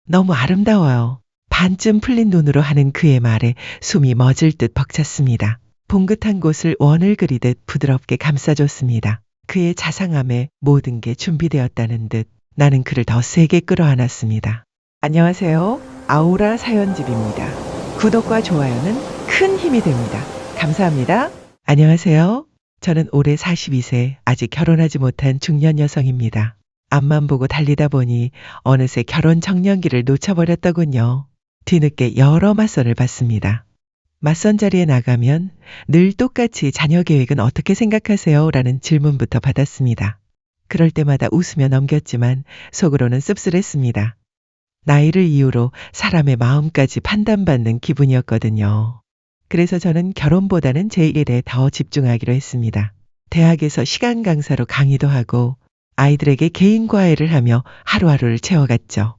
너무 아름다워요. 반쯤 풀린 눈으로 하는 그의 말에 숨이 멎을 듯 벅찼습니다. 봉긋한 곳을 원을 그리듯 부드럽게 감싸줬습니다. 그의 자상함에 모든 게 준비되었다는 듯 나는 그를 더 세게 끌어안았습니다. 안녕하세요. 아우라 사연집입니다. 구독과 좋아요는 큰 힘이 됩니다. 감사합니다. 안녕하세요. 저는 올해 42세, 아직 결혼하지 못한 중년 여성입니다. 앞만 보고 달리다 보니 어느새 결혼 정년기를 놓쳐버렸더군요. 뒤늦게 여러 맞선을 봤습니다. 맞선 자리에 나가면 늘 똑같이 자녀 계획은 어떻게 생각하세요? 라는 질문부터 받았습니다. 그럴 때마다 웃으며 넘겼지만 속으로는 씁쓸했습니다. 나이를 이유로 사람의 마음까지 판단받는 기분이었거든요. 그래서 저는 결혼보다는 제 일에 더 집중하기로 했습니다. 대학에서 시간 강사로 강의도 하고 아이들에게 개인 과외를 하며 하루하루를 채워갔죠.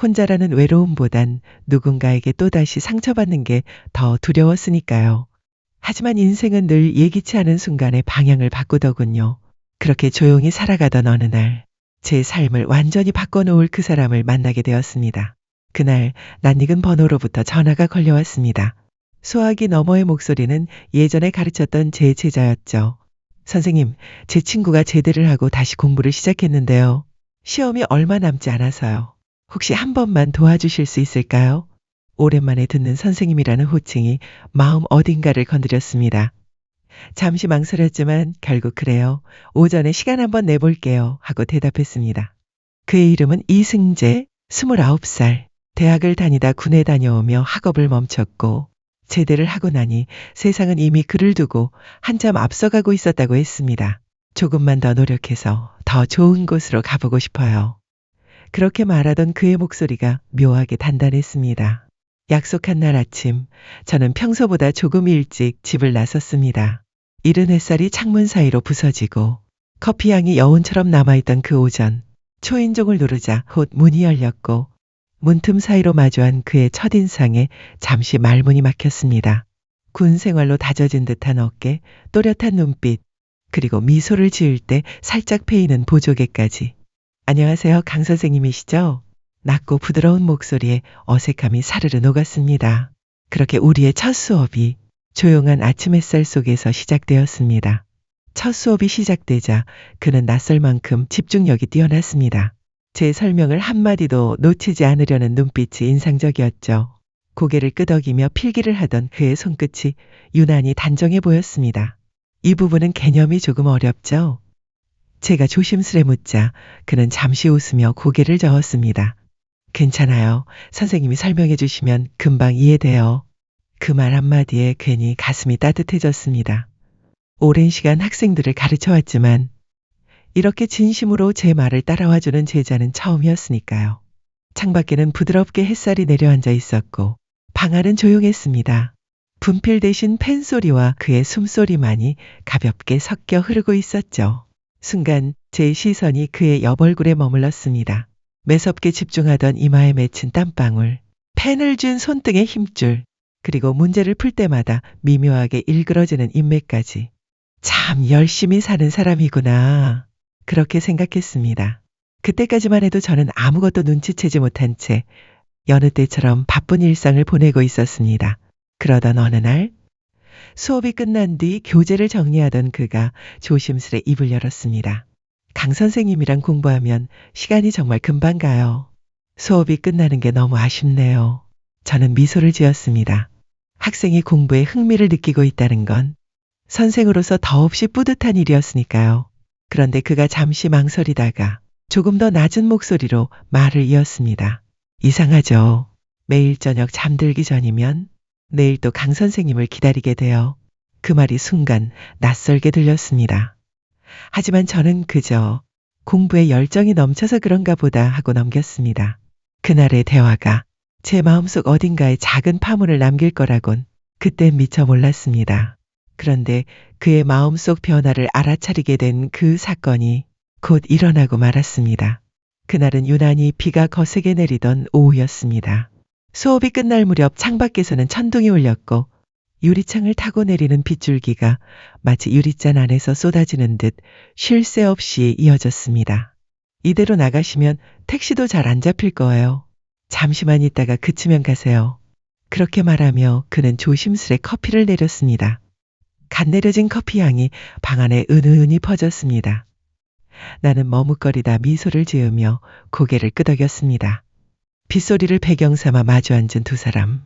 혼자라는 외로움보단 누군가에게 또다시 상처받는 게 더 두려웠으니까요. 하지만 인생은 늘 예기치 않은 순간에 방향을 바꾸더군요. 그렇게 조용히 살아가던 어느 날, 제 삶을 완전히 바꿔놓을 그 사람을 만나게 되었습니다. 그날 낯익은 번호로부터 전화가 걸려왔습니다. 소화기 너머의 목소리는 예전에 가르쳤던 제 제자였죠. 선생님, 제 친구가 제대를 하고 다시 공부를 시작했는데요. 시험이 얼마 남지 않아서요. 혹시 한 번만 도와주실 수 있을까요? 오랜만에 듣는 선생님이라는 호칭이 마음 어딘가를 건드렸습니다. 잠시 망설였지만 결국 그래요. 오전에 시간 한번 내볼게요. 하고 대답했습니다. 그의 이름은 이승재, 29살. 대학을 다니다 군에 다녀오며 학업을 멈췄고 제대를 하고 나니 세상은 이미 그를 두고 한참 앞서가고 있었다고 했습니다. 조금만 더 노력해서 더 좋은 곳으로 가보고 싶어요. 그렇게 말하던 그의 목소리가 묘하게 단단했습니다. 약속한 날 아침, 저는 평소보다 조금 일찍 집을 나섰습니다. 이른 햇살이 창문 사이로 부서지고 커피향이 여운처럼 남아있던 그 오전, 초인종을 누르자 곧 문이 열렸고 문틈 사이로 마주한 그의 첫인상에 잠시 말문이 막혔습니다. 군 생활로 다져진 듯한 어깨, 또렷한 눈빛, 그리고 미소를 지을 때 살짝 패이는 보조개까지. 안녕하세요, 강 선생님이시죠? 낮고 부드러운 목소리에 어색함이 사르르 녹았습니다. 그렇게 우리의 첫 수업이 조용한 아침 햇살 속에서 시작되었습니다. 첫 수업이 시작되자 그는 낯설 만큼 집중력이 뛰어났습니다. 제 설명을 한마디도 놓치지 않으려는 눈빛이 인상적이었죠. 고개를 끄덕이며 필기를 하던 그의 손끝이 유난히 단정해 보였습니다. 이 부분은 개념이 조금 어렵죠? 제가 조심스레 묻자 그는 잠시 웃으며 고개를 저었습니다. 괜찮아요. 선생님이 설명해 주시면 금방 이해돼요. 그 말 한마디에 괜히 가슴이 따뜻해졌습니다. 오랜 시간 학생들을 가르쳐 왔지만 이렇게 진심으로 제 말을 따라와주는 제자는 처음이었으니까요. 창밖에는 부드럽게 햇살이 내려앉아 있었고 방 안은 조용했습니다. 분필 대신 펜소리와 그의 숨소리만이 가볍게 섞여 흐르고 있었죠. 순간 제 시선이 그의 옆얼굴에 머물렀습니다. 매섭게 집중하던 이마에 맺힌 땀방울, 펜을 쥔 손등의 힘줄, 그리고 문제를 풀 때마다 미묘하게 일그러지는 인맥까지. 참 열심히 사는 사람이구나. 그렇게 생각했습니다. 그때까지만 해도 저는 아무것도 눈치채지 못한 채 여느 때처럼 바쁜 일상을 보내고 있었습니다. 그러던 어느 날 수업이 끝난 뒤 교재를 정리하던 그가 조심스레 입을 열었습니다. 강 선생님이랑 공부하면 시간이 정말 금방 가요. 수업이 끝나는 게 너무 아쉽네요. 저는 미소를 지었습니다. 학생이 공부에 흥미를 느끼고 있다는 건 선생으로서 더없이 뿌듯한 일이었으니까요. 그런데 그가 잠시 망설이다가 조금 더 낮은 목소리로 말을 이었습니다. 이상하죠. 매일 저녁 잠들기 전이면 내일 또 강 선생님을 기다리게 돼요. 그 말이 순간 낯설게 들렸습니다. 하지만 저는 그저 공부에 열정이 넘쳐서 그런가 보다 하고 넘겼습니다. 그날의 대화가 제 마음속 어딘가에 작은 파문을 남길 거라곤 그땐 미처 몰랐습니다. 그런데 그의 마음속 변화를 알아차리게 된 그 사건이 곧 일어나고 말았습니다. 그날은 유난히 비가 거세게 내리던 오후였습니다. 수업이 끝날 무렵 창밖에서는 천둥이 울렸고 유리창을 타고 내리는 빗줄기가 마치 유리잔 안에서 쏟아지는 듯 쉴 새 없이 이어졌습니다. 이대로 나가시면 택시도 잘 안 잡힐 거예요. 잠시만 있다가 그치면 가세요. 그렇게 말하며 그는 조심스레 커피를 내렸습니다. 갓 내려진 커피 향이 방 안에 은은히 퍼졌습니다. 나는 머뭇거리다 미소를 지으며 고개를 끄덕였습니다. 빗소리를 배경 삼아 마주 앉은 두 사람.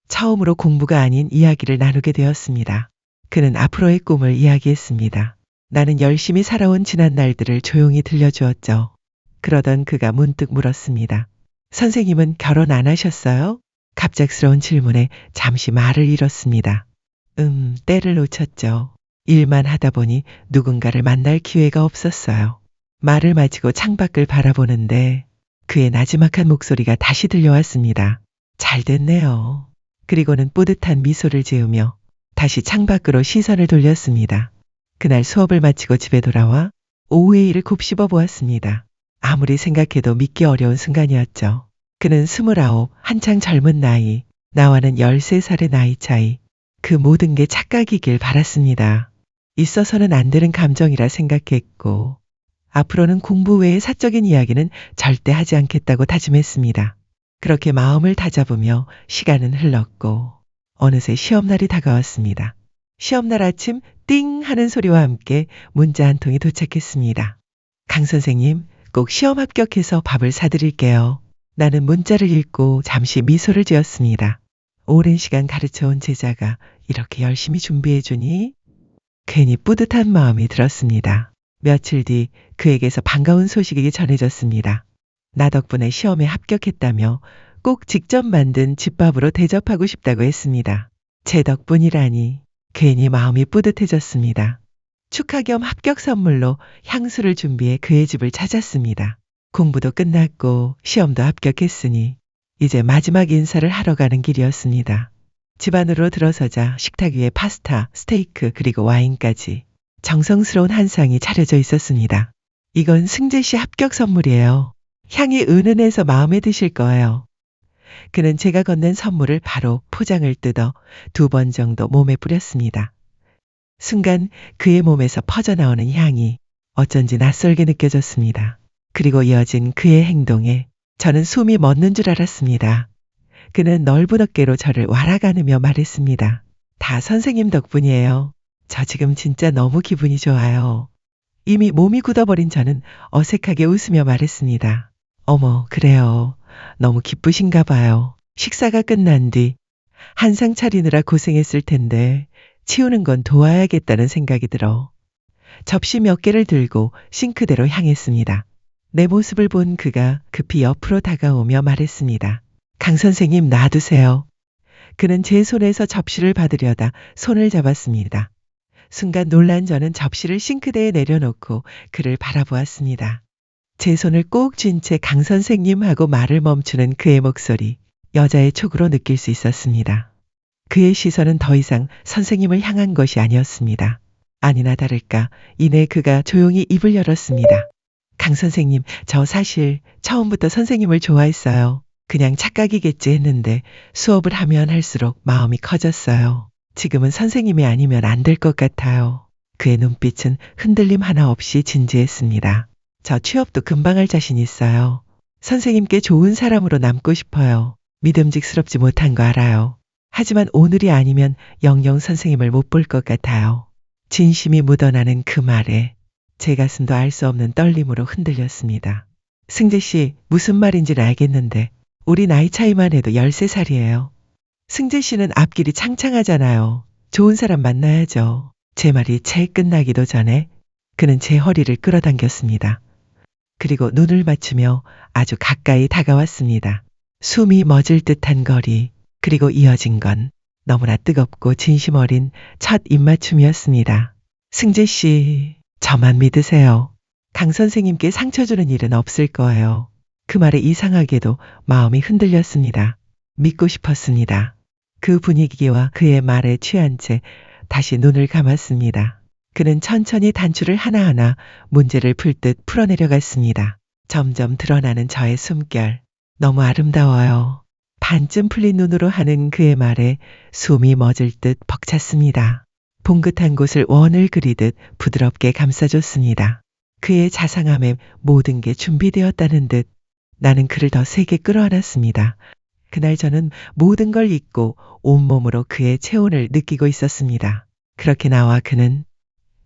처음으로 공부가 아닌 이야기를 나누게 되었습니다. 그는 앞으로의 꿈을 이야기했습니다. 나는 열심히 살아온 지난 날들을 조용히 들려주었죠. 그러던 그가 문득 물었습니다. 선생님은 결혼 안 하셨어요? 갑작스러운 질문에 잠시 말을 잃었습니다. 때를 놓쳤죠. 일만 하다 보니 누군가를 만날 기회가 없었어요. 말을 마치고 창밖을 바라보는데 그의 나지막한 목소리가 다시 들려왔습니다. 잘 됐네요. 그리고는 뿌듯한 미소를 지으며 다시 창밖으로 시선을 돌렸습니다. 그날 수업을 마치고 집에 돌아와 오후의 일을 곱씹어 보았습니다. 아무리 생각해도 믿기 어려운 순간이었죠. 그는 29, 한창 젊은 나이, 나와는 13살의 나이 차이. 그 모든 게 착각이길 바랐습니다. 있어서는 안 되는 감정이라 생각했고 앞으로는 공부 외의 사적인 이야기는 절대 하지 않겠다고 다짐했습니다. 그렇게 마음을 다잡으며 시간은 흘렀고 어느새 시험날이 다가왔습니다. 시험날 아침 띵 하는 소리와 함께 문자 한 통이 도착했습니다. 강 선생님, 꼭 시험 합격해서 밥을 사드릴게요. 나는 문자를 읽고 잠시 미소를 지었습니다. 오랜 시간 가르쳐온 제자가 이렇게 열심히 준비해주니 괜히 뿌듯한 마음이 들었습니다. 며칠 뒤 그에게서 반가운 소식이 전해졌습니다. 나 덕분에 시험에 합격했다며 꼭 직접 만든 집밥으로 대접하고 싶다고 했습니다. 제 덕분이라니 괜히 마음이 뿌듯해졌습니다. 축하 겸 합격 선물로 향수를 준비해 그의 집을 찾았습니다. 공부도 끝났고 시험도 합격했으니 이제 마지막 인사를 하러 가는 길이었습니다. 집 안으로 들어서자 식탁 위에 파스타, 스테이크 그리고 와인까지 정성스러운 한 상이 차려져 있었습니다. 이건 승재 씨 합격 선물이에요. 향이 은은해서 마음에 드실 거예요. 그는 제가 건넨 선물을 바로 포장을 뜯어 2번 정도 몸에 뿌렸습니다. 순간 그의 몸에서 퍼져나오는 향이 어쩐지 낯설게 느껴졌습니다. 그리고 이어진 그의 행동에 저는 숨이 멎는 줄 알았습니다. 그는 넓은 어깨로 저를 와락안으며 말했습니다. 다 선생님 덕분이에요. 저 지금 진짜 너무 기분이 좋아요. 이미 몸이 굳어버린 저는 어색하게 웃으며 말했습니다. 어머, 그래요. 너무 기쁘신가 봐요. 식사가 끝난 뒤 한상 차리느라 고생했을 텐데 치우는 건 도와야겠다는 생각이 들어 접시 몇 개를 들고 싱크대로 향했습니다. 내 모습을 본 그가 급히 옆으로 다가오며 말했습니다. 강 선생님 놔두세요. 그는 제 손에서 접시를 받으려다 손을 잡았습니다. 순간 놀란 저는 접시를 싱크대에 내려놓고 그를 바라보았습니다. 제 손을 꼭 쥔 채 강 선생님 하고 말을 멈추는 그의 목소리, 여자의 촉으로 느낄 수 있었습니다. 그의 시선은 더 이상 선생님을 향한 것이 아니었습니다. 아니나 다를까 이내 그가 조용히 입을 열었습니다. 강 선생님, 저 사실 처음부터 선생님을 좋아했어요. 그냥 착각이겠지 했는데 수업을 하면 할수록 마음이 커졌어요. 지금은 선생님이 아니면 안 될 것 같아요. 그의 눈빛은 흔들림 하나 없이 진지했습니다. 저 취업도 금방 할 자신 있어요. 선생님께 좋은 사람으로 남고 싶어요. 믿음직스럽지 못한 거 알아요. 하지만 오늘이 아니면 영영 선생님을 못 볼 것 같아요. 진심이 묻어나는 그 말에 제 가슴도 알 수 없는 떨림으로 흔들렸습니다. 승재 씨, 무슨 말인지는 알겠는데 우리 나이 차이만 해도 13살이에요. 승재 씨는 앞길이 창창하잖아요. 좋은 사람 만나야죠. 제 말이 채 끝나기도 전에 그는 제 허리를 끌어당겼습니다. 그리고 눈을 맞추며 아주 가까이 다가왔습니다. 숨이 멎을 듯한 거리, 그리고 이어진 건 너무나 뜨겁고 진심 어린 첫 입맞춤이었습니다. 승재 씨, 저만 믿으세요. 강 선생님께 상처 주는 일은 없을 거예요. 그 말에 이상하게도 마음이 흔들렸습니다. 믿고 싶었습니다. 그 분위기와 그의 말에 취한 채 다시 눈을 감았습니다. 그는 천천히 단추를 하나하나 문제를 풀듯 풀어내려갔습니다. 점점 드러나는 저의 숨결. 너무 아름다워요. 반쯤 풀린 눈으로 하는 그의 말에 숨이 멎을 듯 벅찼습니다. 봉긋한 곳을 원을 그리듯 부드럽게 감싸줬습니다. 그의 자상함에 모든 게 준비되었다는 듯 나는 그를 더 세게 끌어안았습니다. 그날 저는 모든 걸 잊고 온몸으로 그의 체온을 느끼고 있었습니다. 그렇게 나와 그는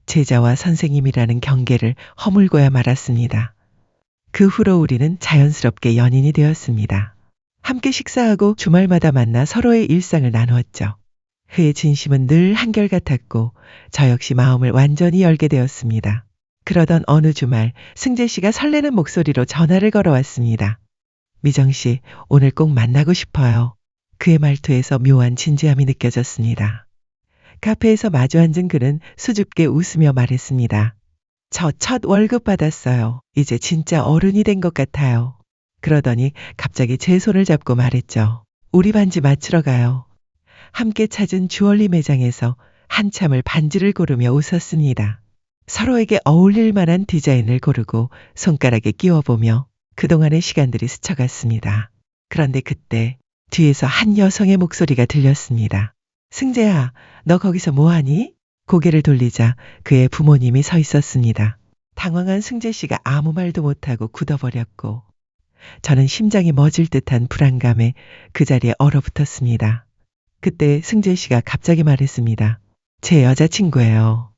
제자와 선생님이라는 경계를 허물고야 말았습니다. 그 후로 우리는 자연스럽게 연인이 되었습니다. 함께 식사하고 주말마다 만나 서로의 일상을 나누었죠. 그의 진심은 늘 한결같았고 저 역시 마음을 완전히 열게 되었습니다. 그러던 어느 주말 승재 씨가 설레는 목소리로 전화를 걸어왔습니다. 미정 씨, 오늘 꼭 만나고 싶어요. 그의 말투에서 묘한 진지함이 느껴졌습니다. 카페에서 마주 앉은 그는 수줍게 웃으며 말했습니다. 저 첫 월급 받았어요. 이제 진짜 어른이 된 것 같아요. 그러더니 갑자기 제 손을 잡고 말했죠. 우리 반지 맞추러 가요. 함께 찾은 주얼리 매장에서 한참을 반지를 고르며 웃었습니다. 서로에게 어울릴 만한 디자인을 고르고 손가락에 끼워보며 그동안의 시간들이 스쳐갔습니다. 그런데 그때 뒤에서 한 여성의 목소리가 들렸습니다. 승재야, 너 거기서 뭐하니? 고개를 돌리자 그의 부모님이 서 있었습니다. 당황한 승재 씨가 아무 말도 못하고 굳어버렸고 저는 심장이 멎을 듯한 불안감에 그 자리에 얼어붙었습니다. 그때 승재 씨가 갑자기 말했습니다. 제 여자친구예요.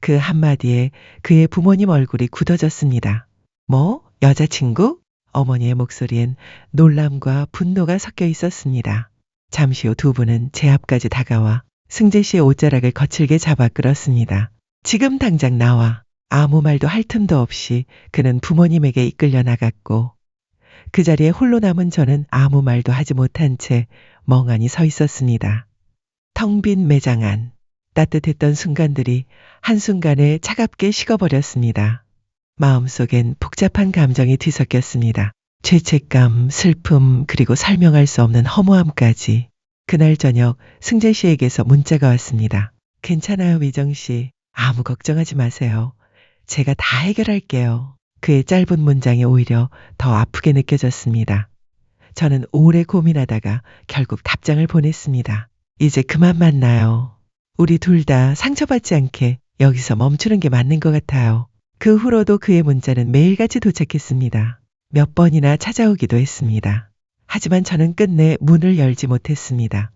그 한마디에 그의 부모님 얼굴이 굳어졌습니다. 뭐? 여자친구? 어머니의 목소리엔 놀람과 분노가 섞여 있었습니다. 잠시 후 두 분은 제 앞까지 다가와 승재 씨의 옷자락을 거칠게 잡아 끌었습니다. 지금 당장 나와. 아무 말도 할 틈도 없이 그는 부모님에게 이끌려 나갔고 그 자리에 홀로 남은 저는 아무 말도 하지 못한 채 멍하니 서 있었습니다. 텅 빈 매장 안, 따뜻했던 순간들이 한순간에 차갑게 식어버렸습니다. 마음속엔 복잡한 감정이 뒤섞였습니다. 죄책감, 슬픔, 그리고 설명할 수 없는 허무함까지. 그날 저녁 승재 씨에게서 문자가 왔습니다. 괜찮아요, 미정 씨. 아무 걱정하지 마세요. 제가 다 해결할게요. 그의 짧은 문장이 오히려 더 아프게 느껴졌습니다. 저는 오래 고민하다가 결국 답장을 보냈습니다. 이제 그만 만나요. 우리 둘 다 상처받지 않게 여기서 멈추는 게 맞는 것 같아요. 그 후로도 그의 문자는 매일같이 도착했습니다. 몇 번이나 찾아오기도 했습니다. 하지만 저는 끝내 문을 열지 못했습니다.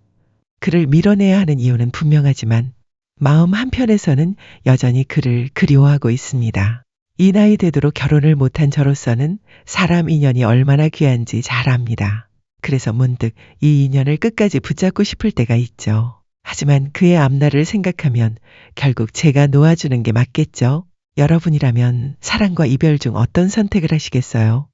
그를 밀어내야 하는 이유는 분명하지만 마음 한편에서는 여전히 그를 그리워하고 있습니다. 이 나이 되도록 결혼을 못한 저로서는 사람 인연이 얼마나 귀한지 잘 압니다. 그래서 문득 이 인연을 끝까지 붙잡고 싶을 때가 있죠. 하지만 그의 앞날을 생각하면 결국 제가 놓아주는 게 맞겠죠. 여러분이라면 사랑과 이별 중 어떤 선택을 하시겠어요?